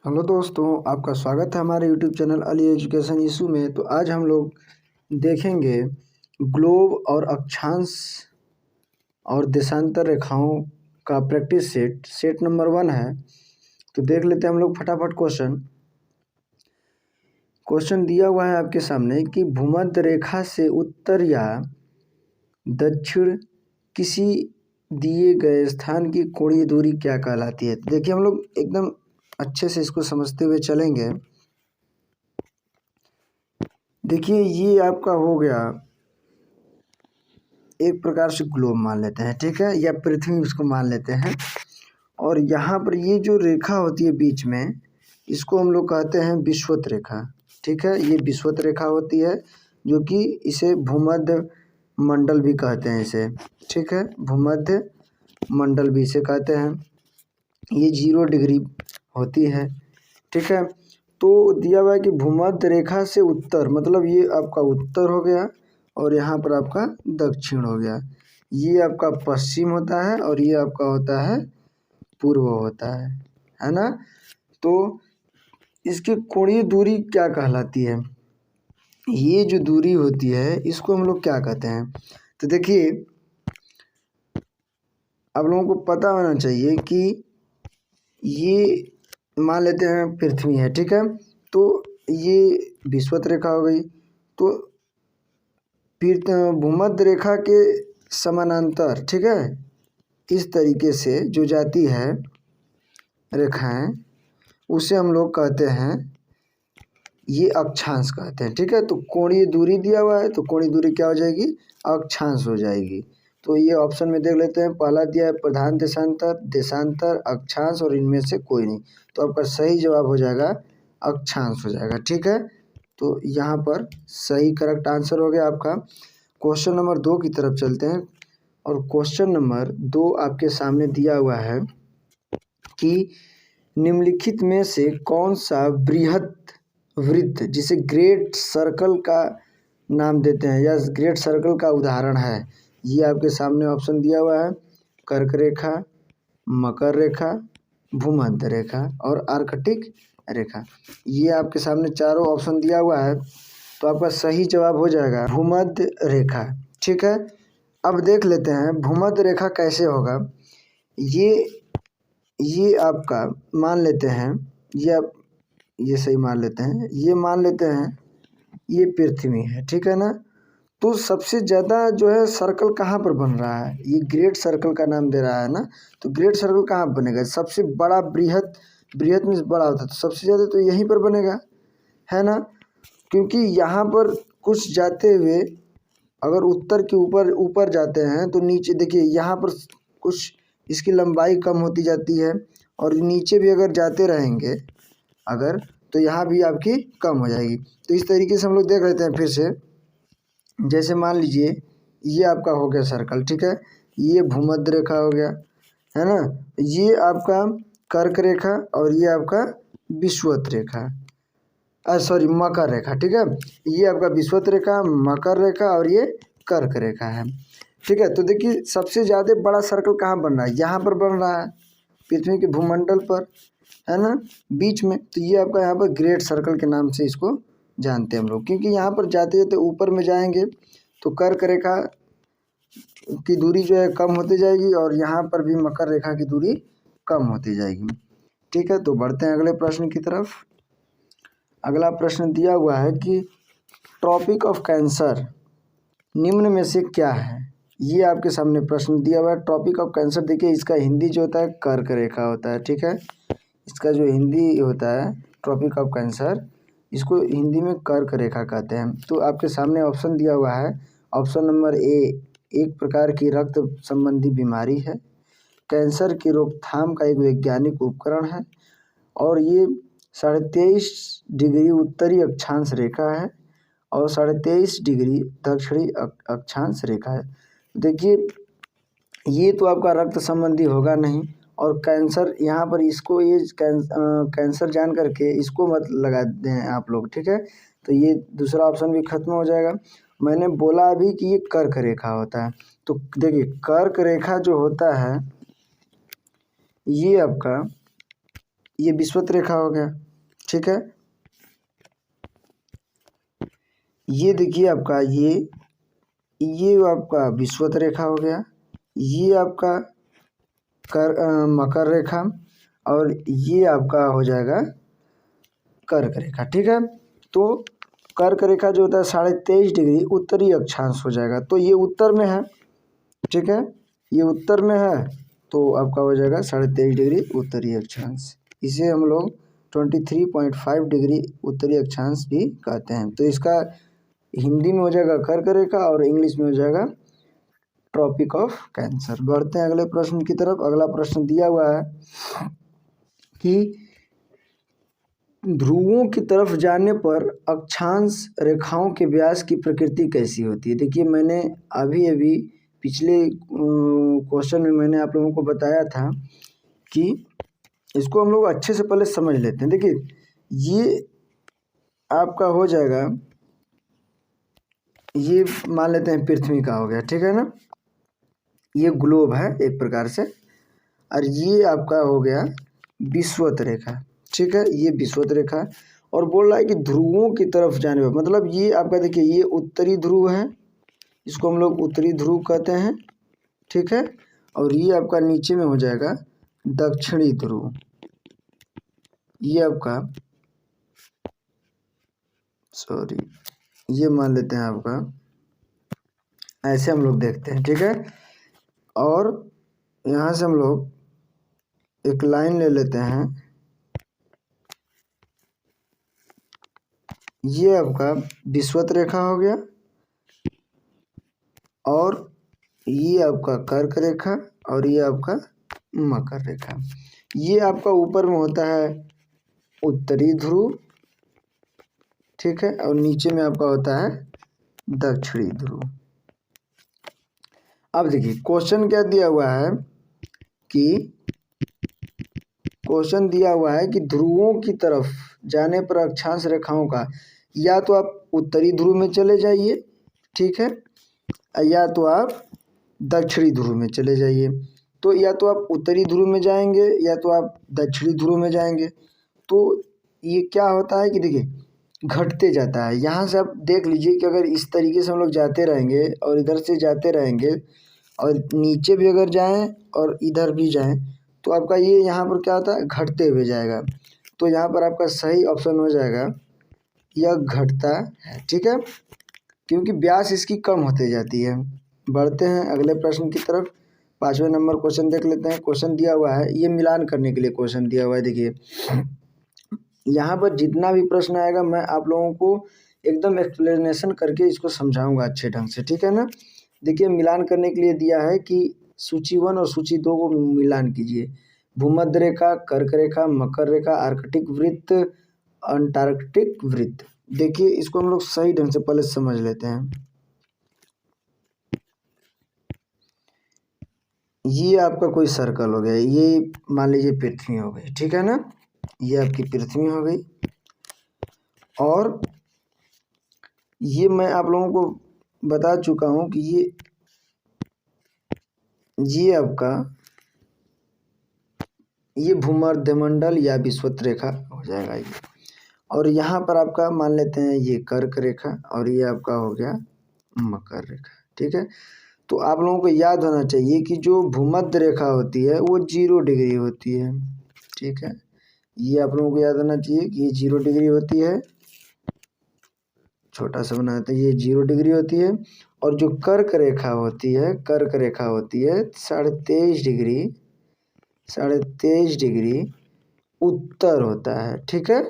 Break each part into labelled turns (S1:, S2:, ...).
S1: Hello दोस्तों, आपका स्वागत है हमारे YouTube channel Ali education issue में। तो आज हम लोग देखेंगे ग्लोब और अक्षांश और देशांतर रेखाओं का प्रैक्टिस सेट नंबर 1 है। तो देख लेते हैं हम लोग फटाफट क्वेश्चन दिया हुआ है आपके सामने कि भूमध्य रेखा से उत्तर या दक्षिण किसी दिए गए स्थान की कोणीय दूरी क्या कहलाती है। तो देखिए हम लोग एकदम अच्छे से इसको समझते हुए चलेंगे। देखिए ये आपका हो गया एक प्रकार से ग्लोब मान लेते हैं, ठीक है, या पृथ्वी उसको मान लेते हैं। और यहाँ पर ये जो रेखा होती है बीच में, इसको हम लोग कहते हैं विषुवत रेखा, ठीक है। ये विषुवत रेखा होती है जो कि इसे भूमध्य मंडल भी कहते हैं इसे, ठीक है, भूमध्य मंडल भी इसे कहते हैं। ये 0 डिग्री होती है, ठीक है। तो दिया हुआ है कि भूमध्य रेखा से उत्तर, मतलब ये आपका उत्तर हो गया और यहाँ पर आपका दक्षिण हो गया। ये आपका पश्चिम होता है और ये आपका होता है पूर्व होता है ना। तो इसकी कोणीय दूरी क्या कहलाती है? ये जो दूरी होती है इसको हम लोग क्या कहते हैं? तो देखिए आप लोगों को पता होना चाहिए कि ये मान लेते हैं पृथ्वी है, ठीक है। तो ये विषुवत रेखा हो गई। तो भूमध्य रेखा के समानांतर, ठीक है, इस तरीके से जो जाती है रेखाएं, उसे हम लोग कहते हैं, ये अक्षांश कहते हैं, ठीक है। तो कोणीय दूरी दिया हुआ है तो कोणीय दूरी क्या हो जाएगी? अक्षांश हो जाएगी। तो ये ऑप्शन में देख लेते हैं। पहला दिया है प्रधान देशांतर, देशांतर, अक्षांश और इनमें से कोई नहीं। तो आपका सही जवाब हो जाएगा अक्षांश हो जाएगा, ठीक है। तो यहाँ पर सही करेक्ट आंसर हो गया आपका। क्वेश्चन नंबर 2 की तरफ चलते हैं। और क्वेश्चन नंबर 2 आपके सामने दिया हुआ है कि निम्नलिखित में से कौन सा बृहत वृत्त, जिसे ग्रेट सर्कल का नाम देते हैं या ग्रेट सर्कल का उदाहरण है। ये आपके सामने ऑप्शन दिया हुआ है। कर्क रेखा, मकर रेखा, भूमध्य रेखा और आर्कटिक रेखा। ये आपके सामने चारों ऑप्शन दिया हुआ है। तो आपका सही जवाब हो जाएगा भूमध्य रेखा, ठीक है। अब देख लेते हैं भूमध्य रेखा कैसे होगा। ये आपका मान लेते हैं, ये सही मान लेते हैं, ये मान लेते हैं ये पृथ्वी है, ठीक है ना। तो सबसे ज़्यादा जो है सर्कल कहाँ पर बन रहा है? ये ग्रेट सर्कल का नाम दे रहा है ना। तो ग्रेट सर्कल कहाँ बनेगा? सबसे बड़ा बृहत मीन्स बड़ा होता है, तो सबसे ज़्यादा तो यहीं पर बनेगा, है ना। क्योंकि यहाँ पर कुछ जाते हुए अगर उत्तर के ऊपर जाते हैं तो नीचे देखिए यहाँ पर कुछ इसकी लंबाई कम होती जाती है और नीचे भी अगर जाते रहेंगे अगर, तो यहाँ भी आपकी कम हो जाएगी। तो इस तरीके से हम लोग देख लेते हैं फिर से। जैसे मान लीजिए ये आपका हो गया सर्कल, ठीक है, ये भूमध्य रेखा हो गया, है ना। ये आपका कर्क रेखा और ये आपका विषुवत रेखा, सॉरी मकर रेखा, ठीक है। ये आपका विषुवत रेखा, मकर रेखा और ये कर्क रेखा है, ठीक है। तो देखिए सबसे ज़्यादा बड़ा सर्कल कहाँ बन रहा है? यहाँ पर बन रहा है पृथ्वी के भूमंडल पर, है ना, बीच में। तो ये आपका यहाँ पर ग्रेट सर्कल के नाम से इसको जानते हैं हम लोग, क्योंकि यहाँ पर जाते जाते ऊपर में जाएंगे तो कर्क रेखा की दूरी जो है कम होती जाएगी और यहाँ पर भी मकर रेखा की दूरी कम होती जाएगी, ठीक है। तो बढ़ते हैं अगले प्रश्न की तरफ। अगला प्रश्न दिया हुआ है कि ट्रॉपिक ऑफ कैंसर निम्न में से क्या है? ये आपके सामने प्रश्न दिया हुआ है। ट्रॉपिक ऑफ कैंसर, देखिए इसका हिंदी जो होता है कर्क रेखा होता है, ठीक है। इसका जो हिंदी होता है ट्रॉपिक ऑफ कैंसर, इसको हिंदी में कर्क रेखा कहते हैं। तो आपके सामने ऑप्शन दिया हुआ है। ऑप्शन नंबर ए, एक प्रकार की रक्त संबंधी बीमारी है, कैंसर की रोकथाम का एक वैज्ञानिक उपकरण है और ये 23.5 डिग्री उत्तरी अक्षांश रेखा है और 23.5 डिग्री दक्षिणी अक्षांश रेखा है। देखिए ये तो आपका रक्त संबंधी होगा नहीं, और कैंसर यहाँ पर इसको ये कैंसर जान करके इसको मत लगा दें आप लोग, ठीक है। तो ये दूसरा ऑप्शन भी खत्म हो जाएगा। मैंने बोला अभी कि ये कर्क रेखा होता है। तो देखिए कर्क रेखा जो होता है ये आपका ये विषुवत रेखा हो गया, ठीक है। ये देखिए आपका ये आपका विषुवत रेखा हो गया, ये आपका मकर रेखा, और ये आपका हो जाएगा कर्क रेखा, ठीक है। तो कर्क रेखा जो होता है 23.5 डिग्री उत्तरी अक्षांश हो जाएगा, तो ये उत्तर में है, ठीक है, ये उत्तर में है, तो आपका हो जाएगा 23.5 डिग्री उत्तरी अक्षांश। इसे हम लोग 23.5 डिग्री उत्तरी अक्षांश भी कहते हैं। तो इसका हिंदी में हो जाएगा कर्क रेखा और इंग्लिश में हो जाएगा ट्रॉपिक ऑफ कैंसर। बढ़ते हैं अगले प्रश्न की तरफ। अगला प्रश्न दिया हुआ है कि ध्रुवों की तरफ जाने पर अक्षांश रेखाओं के व्यास की प्रकृति कैसी होती है। देखिए मैंने अभी अभी पिछले क्वेश्चन में मैंने आप लोगों को बताया था कि इसको हम लोग अच्छे से पहले समझ लेते हैं। देखिए ये आपका हो जाएगा, ये मान लेते हैं पृथ्वी का हो गया, ठीक है ना, ये ग्लोब है एक प्रकार से, और ये आपका हो गया विषुवत रेखा, ठीक है, ये विषुवत रेखा। और बोल रहा है कि ध्रुवों की तरफ जाने पर, मतलब ये आपका देखिए ये उत्तरी ध्रुव है, इसको हम लोग उत्तरी ध्रुव कहते हैं, ठीक है, और ये आपका नीचे में हो जाएगा दक्षिणी ध्रुव, ये आपका ये मान लेते हैं आपका, ऐसे हम लोग देखते हैं, ठीक है। और यहाँ से हम लोग एक लाइन ले लेते हैं, ये आपका विषुवत रेखा हो गया, और ये आपका कर्क रेखा, और ये आपका मकर रेखा। ये आपका ऊपर में होता है उत्तरी ध्रुव, ठीक है, और नीचे में आपका होता है दक्षिणी ध्रुव। अब देखिए क्वेश्चन क्या दिया हुआ है कि क्वेश्चन दिया हुआ है कि ध्रुवों की तरफ जाने पर अक्षांश रेखाओं का या तो आप उत्तरी ध्रुव में चले जाइए, ठीक है, या तो आप दक्षिणी ध्रुव में चले जाइए। तो या तो आप उत्तरी ध्रुव में जाएंगे या तो आप दक्षिणी ध्रुव में जाएंगे। तो ये क्या होता है कि देखिए घटते जाता है। यहाँ से आप देख लीजिए कि अगर इस तरीके से हम लोग जाते रहेंगे और इधर से जाते रहेंगे और नीचे भी अगर जाएं और इधर भी जाएं तो आपका ये यहाँ पर क्या होता है, घटते हुए जाएगा। तो यहाँ पर आपका सही ऑप्शन हो जाएगा यह घटता है, ठीक है, क्योंकि व्यास इसकी कम होते जाती है। बढ़ते हैं अगले प्रश्न की तरफ। 5वें नंबर क्वेश्चन देख लेते हैं। क्वेश्चन दिया हुआ है, ये मिलान करने के लिए क्वेश्चन दिया हुआ है। देखिए यहाँ पर जितना भी प्रश्न आएगा मैं आप लोगों को एकदम एक्सप्लेनेशन करके इसको समझाऊंगा अच्छे ढंग से, ठीक है ना। देखिए मिलान करने के लिए दिया है कि सूची 1 और सूची 2 को मिलान कीजिए। भूमध्य रेखा, कर्क रेखा, मकर रेखा, आर्कटिक वृत्त, अंटार्कटिक वृत्त। देखिए इसको हम लोग सही ढंग से पहले समझ लेते हैं। ये आपका कोई सर्कल हो गया, ये मान लीजिए पृथ्वी हो गई, ठीक है ना, ये आपकी पृथ्वी हो गई। और ये मैं आप लोगों को बता चुका हूँ कि ये आपका ये भूमध्यमंडल या विषुवत रेखा हो जाएगा ये। और यहाँ पर आपका मान लेते हैं ये कर्क रेखा और ये आपका हो गया मकर रेखा, ठीक है। तो आप लोगों को याद होना चाहिए कि जो भूमध्य रेखा होती है वो 0 डिग्री होती है, ठीक है। ये आप लोगों को याद होना चाहिए कि ये 0 डिग्री होती है, छोटा सा बनाते हैं, ये 0 डिग्री होती है। और जो कर्क रेखा होती है, कर्क रेखा होती है 23.5 डिग्री, 23.5 डिग्री उत्तर होता है, ठीक है,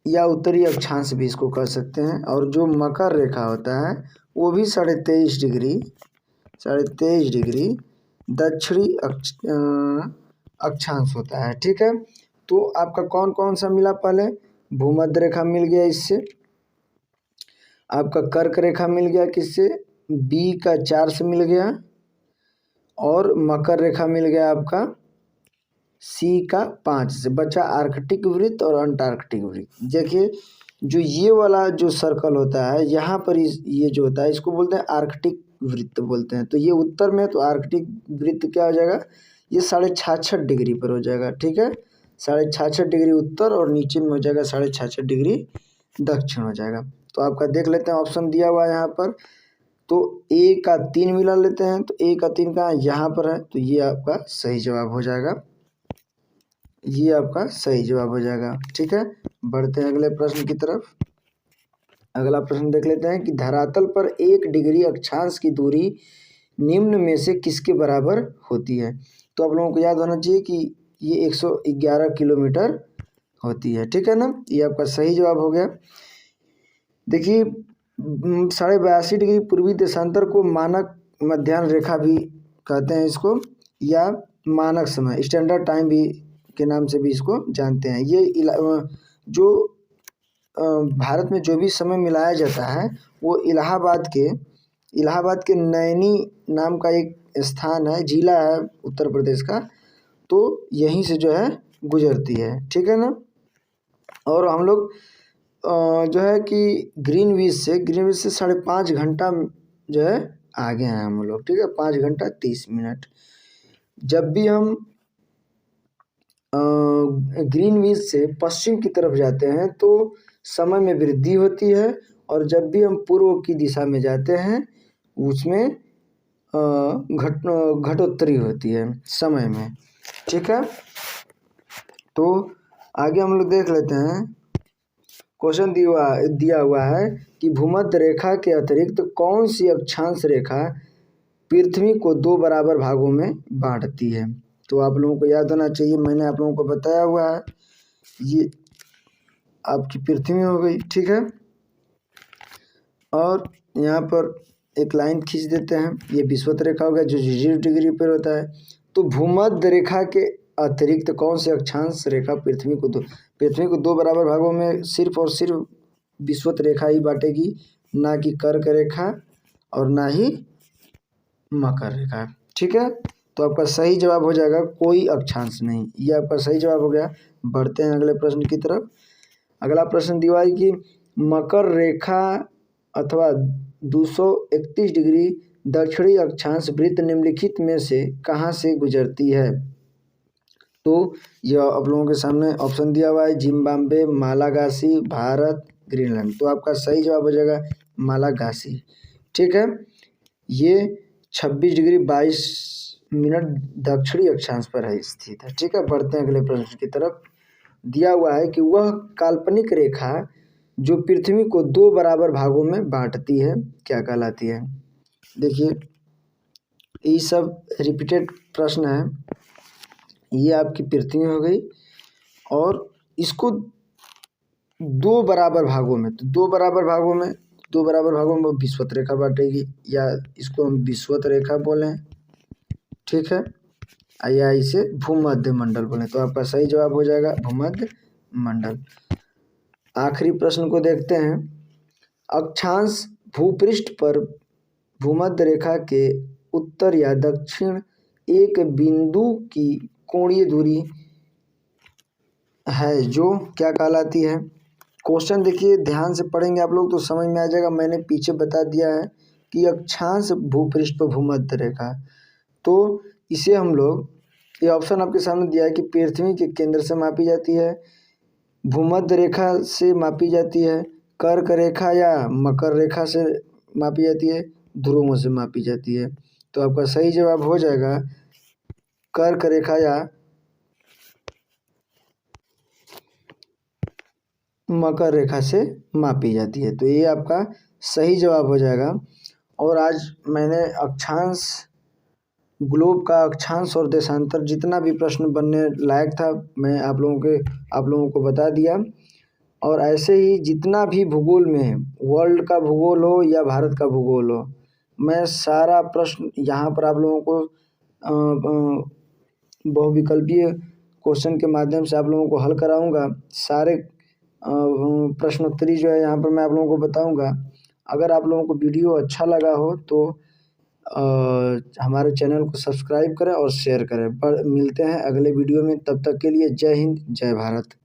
S1: या उत्तरी अक्षांश भी इसको कह सकते हैं। और जो मकर रेखा होता है वो भी 23.5 डिग्री, 23.5 डिग्री दक्षिणी अक्षांश होता है, ठीक है। तो आपका कौन कौन सा मिला, पहले भूमध्य रेखा मिल गया, इससे आपका कर्क रेखा मिल गया, किससे, बी का 4 से मिल गया, और मकर रेखा मिल गया आपका सी का 5 से। बचा आर्कटिक वृत्त और अंटार्कटिक वृत्त। देखिए जो ये वाला जो सर्कल होता है यहाँ पर ये जो होता है इसको बोलते हैं आर्कटिक वृत्त बोलते हैं। तो ये उत्तर में, तो आर्कटिक वृत्त क्या हो जाएगा, ये 66.5 डिग्री पर हो जाएगा, ठीक है, 66.5 डिग्री उत्तर और नीचे में हो जाएगा 66.5 डिग्री दक्षिण हो जाएगा। तो आपका देख लेते हैं ऑप्शन दिया हुआ है यहाँ पर। तो ए का 3 मिला लेते हैं, तो ए का 3 कहाँ यहाँ पर है, तो ये आपका सही जवाब हो जाएगा, ये आपका सही जवाब हो जाएगा। ठीक है, बढ़ते हैं अगले प्रश्न की तरफ। अगला प्रश्न देख लेते हैं कि धरातल पर 1 डिग्री अक्षांश की दूरी निम्न में से किसके बराबर होती है। तो आप लोगों को याद होना चाहिए कि ये 111 किलोमीटर होती है। ठीक है ना, ये आपका सही जवाब हो गया। देखिए 82.5 डिग्री पूर्वी देशांतर को मानक मध्याह्न रेखा भी कहते हैं इसको, या मानक समय स्टैंडर्ड टाइम भी के नाम से भी इसको जानते हैं। ये जो भारत में जो भी समय मिलाया जाता है वो इलाहाबाद के नैनी नाम का एक स्थान है, जिला है उत्तर प्रदेश का, तो यहीं से जो है गुजरती है। ठीक है ना, और हम लोग जो है कि ग्रीनविच से 5.5 घंटा जो है आगे हैं हम लोग। ठीक है, 5 घंटा 30 मिनट। जब भी हम ग्रीनविच से पश्चिम की तरफ जाते हैं तो समय में वृद्धि होती है, और जब भी हम पूर्व की दिशा में जाते हैं उसमें घटोत्तरी होती है समय में। ठीक है, तो आगे हम लोग देख लेते हैं। क्वेश्चन दिया हुआ है कि भूमध्य रेखा के अतिरिक्त कौन सी अक्षांश रेखा पृथ्वी को 2 बराबर भागों में बांटती है। तो आप लोगों को याद होना चाहिए, मैंने आप लोगों को बताया हुआ है, ये आपकी पृथ्वी हो गई। ठीक है, और यहाँ पर एक लाइन खींच देते हैं, ये विषुवत रेखा हो गया जो 0 डिग्री पर होता है। तो भूमध्य रेखा के अतिरिक्त कौन से अक्षांश रेखा पृथ्वी को 2 बराबर भागों में सिर्फ और सिर्फ विषुवत रेखा ही बांटेगी, ना कि कर्क रेखा और ना ही मकर रेखा। ठीक है, तो आपका सही जवाब हो जाएगा कोई अक्षांश नहीं, ये आपका सही जवाब हो गया। बढ़ते हैं अगले प्रश्न की तरफ। अगला प्रश्न दिया है कि मकर रेखा अथवा 231 डिग्री दक्षिणी अक्षांश वृत्त निम्नलिखित में से कहाँ से गुजरती है। तो यह आप लोगों के सामने ऑप्शन दिया हुआ है, जिम्बाब्वे, मालागासी, भारत, ग्रीनलैंड। तो आपका सही जवाब हो जाएगा मालागासी। ठीक है, ये 26 डिग्री 22 मिनट दक्षिणी अक्षांश पर है स्थित है। ठीक है, बढ़ते हैं अगले प्रश्न की तरफ। दिया हुआ है कि वह काल्पनिक रेखा जो पृथ्वी को 2 बराबर भागों में बांटती है क्या कहलाती है। देखिए ये सब रिपीटेड प्रश्न है। ये आपकी पृथ्वी हो गई, और इसको 2 बराबर भागों में, तो 2 बराबर भागों में वो विषुवत रेखा बांटेगी, या इसको हम विषुवत रेखा बोलें। ठीक है, या इसे भूमध्य मंडल बोलें। तो आपका सही जवाब हो जाएगा भूमध्य मंडल। आखिरी प्रश्न को देखते हैं। अक्षांश भूपृष्ठ पर भूमध्य रेखा के उत्तर या दक्षिण एक बिंदु की कोणीय दूरी है जो क्या कहलाती है। क्वेश्चन देखिए ध्यान से पढ़ेंगे आप लोग तो समझ में आ जाएगा। मैंने पीछे बता दिया है कि अक्षांश भूपृष्ठ पर भूमध्य रेखा, तो इसे हम लोग, ये ऑप्शन आपके सामने दिया है कि पृथ्वी के केंद्र से मापी जाती है, भूमध्य रेखा से मापी जाती है, कर्क रेखा या मकर रेखा से मापी जाती है, ध्रुवों से मापी जाती है। तो आपका सही जवाब हो जाएगा कर्क रेखा या मकर रेखा से मापी जाती है। तो ये आपका सही जवाब हो जाएगा। और आज मैंने अक्षांश, ग्लोब का अक्षांश और देशांतर जितना भी प्रश्न बनने लायक था मैं आप लोगों को बता दिया। और ऐसे ही जितना भी भूगोल में है, वर्ल्ड का भूगोल हो या भारत का भूगोल हो, मैं सारा प्रश्न यहाँ पर आप लोगों को बहुविकल्पीय क्वेश्चन के माध्यम से आप लोगों को हल कराऊंगा। सारे प्रश्नोत्तरी जो है यहाँ पर मैं आप लोगों को बताऊंगा। अगर आप लोगों को वीडियो अच्छा लगा हो तो हमारे चैनल को सब्सक्राइब करें और शेयर करें। पर मिलते हैं अगले वीडियो में, तब तक के लिए जय हिंद जय भारत।